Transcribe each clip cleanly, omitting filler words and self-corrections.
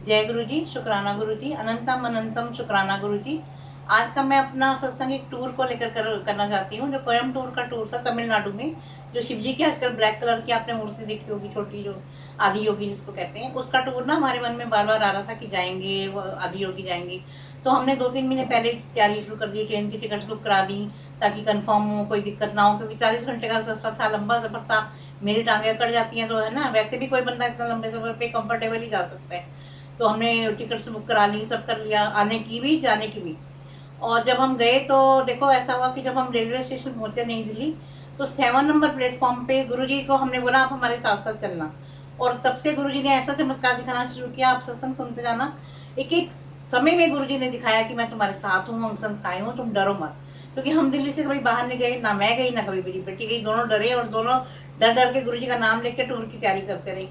जय गुरु जी, शुक्राना गुरु जी, अनंतम अनंतम शुक्राना गुरु जी। आज का मैं अपना सत्संग एक टूर को लेकर करना चाहती हूँ, जो कोयम्बटूर का टूर था तमिलनाडु में। जो शिव जी के हटकर ब्लैक कलर की आपने मूर्ति देखी होगी, छोटी, जो आदि योगी जिसको कहते हैं, उसका टूर ना हमारे मन में बार बार आ रहा था कि जाएंगे, वो आदि योगी जाएंगे। तो हमने 2-3 महीने पहले तैयारी शुरू कर दी, ट्रेन की टिकट बुक करा दी ताकि कंफर्म हो, कोई दिक्कत ना हो, क्योंकि 40 घंटे का सफर था, लंबा सफर था। मेरी टांगें अकड़ जाती हैं तो है ना, वैसे भी कोई बंदा इतना लंबे सफर पे कंफर्टेबल ही जा सकता है। तो हमने टिकट्स बुक करा ली, सब कर लिया, आने की भी जाने की भी। और जब हम गए तो देखो ऐसा हुआ कि जब हम रेलवे स्टेशन पहुंचे नई दिल्ली, तो 7 नंबर प्लेटफॉर्म पे गुरुजी को हमने बोला आप हमारे साथ साथ चलना। और तब से गुरुजी ने ऐसा चमत्कार दिखाना शुरू किया, आप सत्संग सुनते जाना। एक एक समय में गुरुजी ने दिखाया कि मैं तुम्हारे साथ हूँ, हम संग साए हूँ, तुम डरो मत। क्योंकि हम दिल्ली से कभी बाहर नहीं गए, ना मैं गई ना कभी मेरी बेटी गई, दोनों डरे और दोनों डर डर के गुरुजी का नाम लेकर टूर की तैयारी करते रहे।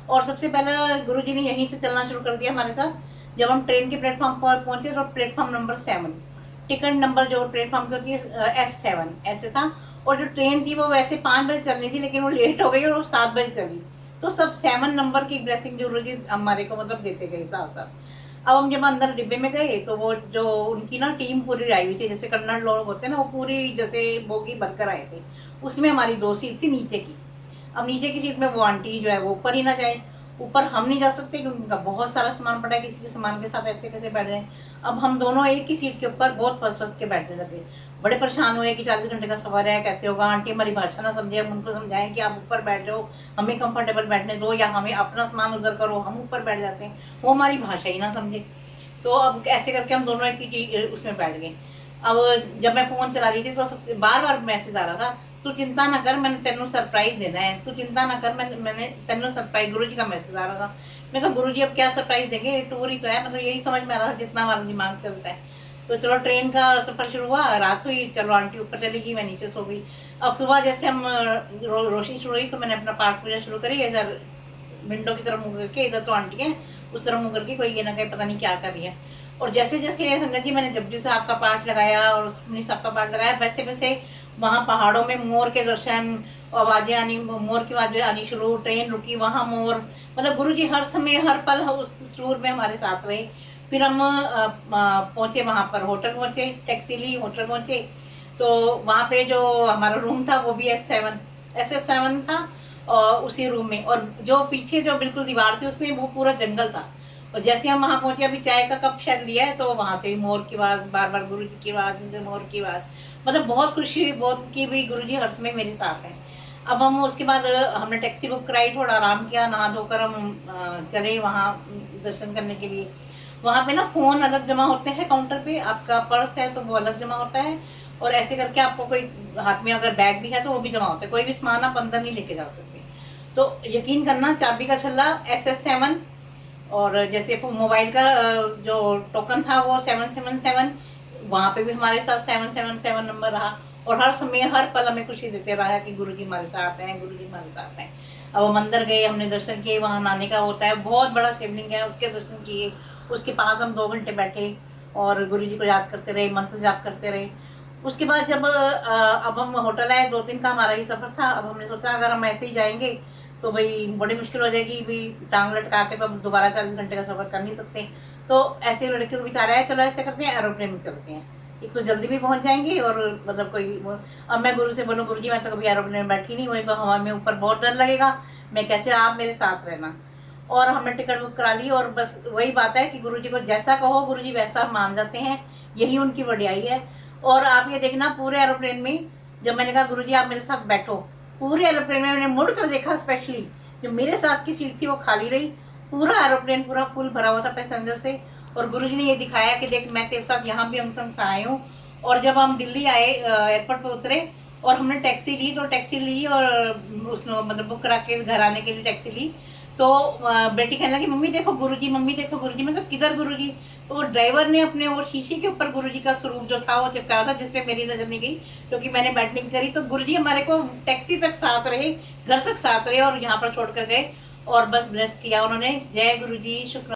और सबसे पहले गुरुजी ने यहीं से चलना शुरू कर दिया हमारे साथ। जब हम ट्रेन के प्लेटफॉर्म पर पहुंचे तो प्लेटफॉर्म नंबर 7, टिकट नंबर जो प्लेटफॉर्म की होती है S7 ऐसे था। और जो ट्रेन थी वो वैसे 5 बजे चलनी थी, लेकिन वो लेट हो गई और वो 7 बजे चली। तो सब 7 नंबर की ब्लेसिंग जो गुरुजी हमारे को मतलब देते गए साथ साथ। अब हम जब अंदर डिब्बे में गए तो वो जो उनकी ना टीम पूरी आई हुई थी, जैसे कन्नड़ लोग होते हैं ना, वो पूरी जैसे बोगी भरकर आए थे। उसमें हमारी 2 सीट थी नीचे की। अब नीचे की सीट में वो आंटी जो है वो ऊपर ही ना जाए, ऊपर हम नहीं जा सकते क्योंकि उनका बहुत सारा सामान पड़ा है, किसी के सामान के साथ ऐसे कैसे बैठ जाए। अब हम दोनों एक ही सीट के ऊपर बहुत फंस फंस के बैठने लगे। बड़े परेशान हुए कि 40 घंटे का सफर है, कैसे होगा, आंटी हमारी भाषा ना समझे, हम उनको समझाएं कि आप ऊपर बैठ जाओ, हमें कंफर्टेबल बैठने दो, या हमें अपना सामान उधर करो, हम ऊपर बैठ जाते हैं, वो हमारी भाषा ही ना समझे। तो अब ऐसे करके हम दोनों एक ही उसमें बैठ गए। अब जब मैं फोन चला रही थी तो सबसे बार बार मैसेज आ रहा था, तू चिंता ना कर, मैंने तेनू सरप्राइज देना है, तू चिंता ना कर, मैंने तेनू सरप्राइज, गुरुजी का मैसेज आ रहा था। मैं कहा गुरुजी अब क्या सरप्राइज देंगे, ये टूर ही तो है, मतलब यही समझ में आ रहा था जितना हमारा दिमाग चलता है। तो चलो ट्रेन का सफर शुरू हुआ, रात हुई, चलो आंटी ऊपर चली गई, मैं नीचे सो गई। अब सुबह जैसे हम रोशनी शुरू हुई तो मैंने अपना पाठ पूजा शुरू करी। इधर विंडो की तरफ मुंह करके, इधर तो आंटी है, उस तरफ मुंह करके कोई ये ना कहे पता नहीं क्या कर रही है। और जैसे जैसे संगत जी मैंने जपजी साहब का पाठ लगाया और सुखमनी साहब का पाठ लगाया, वैसे वैसे वहाँ पहाड़ों में मोर के दर्शन, आवाजें आनी, मोर की आवाजें आनी शुरू, ट्रेन रुकी, वहाँ मोर, मतलब गुरुजी हर समय हर पल उस टूर में हमारे साथ रहे। फिर हम पहुंचे वहाँ पर, होटल पहुंचे, टैक्सी ली, होटल पहुंचे। तो वहाँ पे जो हमारा रूम था वो भी SS7 था। और उसी रूम में, और जो पीछे जो बिल्कुल दीवार थी उससे वो पूरा जंगल था। और जैसे हम वहाँ पहुंचे, अभी चाय का कप शायद लिया है, तो वहां से भी मोर की आवाज, बार बार गुरु जी की आवाज, मोर की आवाज, मतलब बहुत खुशी हुई, बहुत की भी गुरु जी हर समय मेरे साथ हैं। अब हम उसके बाद हमने टैक्सी बुक कराई, थोड़ा आराम किया, नहा धोकर हम चले वहाँ दर्शन करने के लिए। वहाँ पे ना फोन अलग जमा होते हैं काउंटर पे, आपका पर्स है तो वो अलग जमा होता है, और ऐसे करके आपको कोई हाथ में अगर बैग भी है तो वो भी जमा होता है, कोई भी सामान आप अंदर नहीं लेके जा सकते। तो यकीन करना, चाबी का छल्ला SS7, और जैसे मोबाइल का जो टोकन था वो 777, वहाँ पे भी हमारे साथ 777 नंबर रहा। और हर समय हर पल हमें खुशी देते रहा कि गुरुजी हमारे साथ हैं, गुरुजी हमारे साथ हैं। अब हम अंदर गए, हमने दर्शन किए, वहाँ नहाने का होता है, बहुत बड़ा शिवलिंग है, उसके दर्शन किए। उसके पास हम 2 घंटे बैठे और गुरुजी को याद करते रहे, मंत्र जाप करते रहे। उसके बाद जब अब हम होटल आए, 2 दिन का हमारा ही सफर था। अब हमने सोचा अगर हम ऐसे ही जाएंगे तो भाई बड़ी मुश्किल हो जाएगी, भी टांग लटका के तो अब दोबारा 40 घंटे का सफर कर नहीं सकते। तो ऐसे लड़के को विचार आया, चलो ऐसे करते हैं, एरोप्लेन में चलते हैं, एक तो जल्दी भी पहुंच जाएंगे और मतलब कोई अब मैं गुरु से बोलूँ गुरुजी मैं तो कभी एरोप्लेन में बैठी नहीं, वही तो हवा में ऊपर बहुत डर लगेगा, मैं कैसे, आप मेरे साथ रहना। और हमने टिकट बुक करा ली, और बस वही बात है कि गुरुजी को जैसा कहो गुरुजी वैसा मान जाते हैं, यही उनकी बढ़ियाई है। और आप ये देखना, पूरे एरोप्लेन में जब मैंने कहा गुरुजी आप मेरे साथ बैठो, पूरे एरोप्लेन में मैंने मुड़ कर देखा, स्पेशली जो मेरे साथ की सीट थी वो खाली रही, पूरा एरोप्लेन पूरा फुल भरा हुआ था पैसेंजर से। और गुरुजी ने ये दिखाया कि देख मैं तेरे साथ यहाँ भी अंग संग से आए हूँ। और जब हम दिल्ली आए, एयरपोर्ट पर उतरे और हमने टैक्सी ली, तो टैक्सी ली और उसने मतलब बुक करा के घर आने के लिए टैक्सी ली। तो बेटी कहने लगी मम्मी देखो गुरुजी, मम्मी देखो गुरुजी। मैं कहा किधर गुरुजी? तो वो ड्राइवर ने अपने वो शीशे के ऊपर गुरुजी का स्वरूप जो था वो चिपकाया था, जिसपे मेरी नजर नहीं गई क्योंकि मैंने बैठने की करी। तो गुरुजी हमारे को टैक्सी तक साथ रहे, घर तक साथ रहे और यहाँ पर छोड़ कर गए, और बस ब्लेस किया उन्होंने। जय गुरुजी, शुक्र।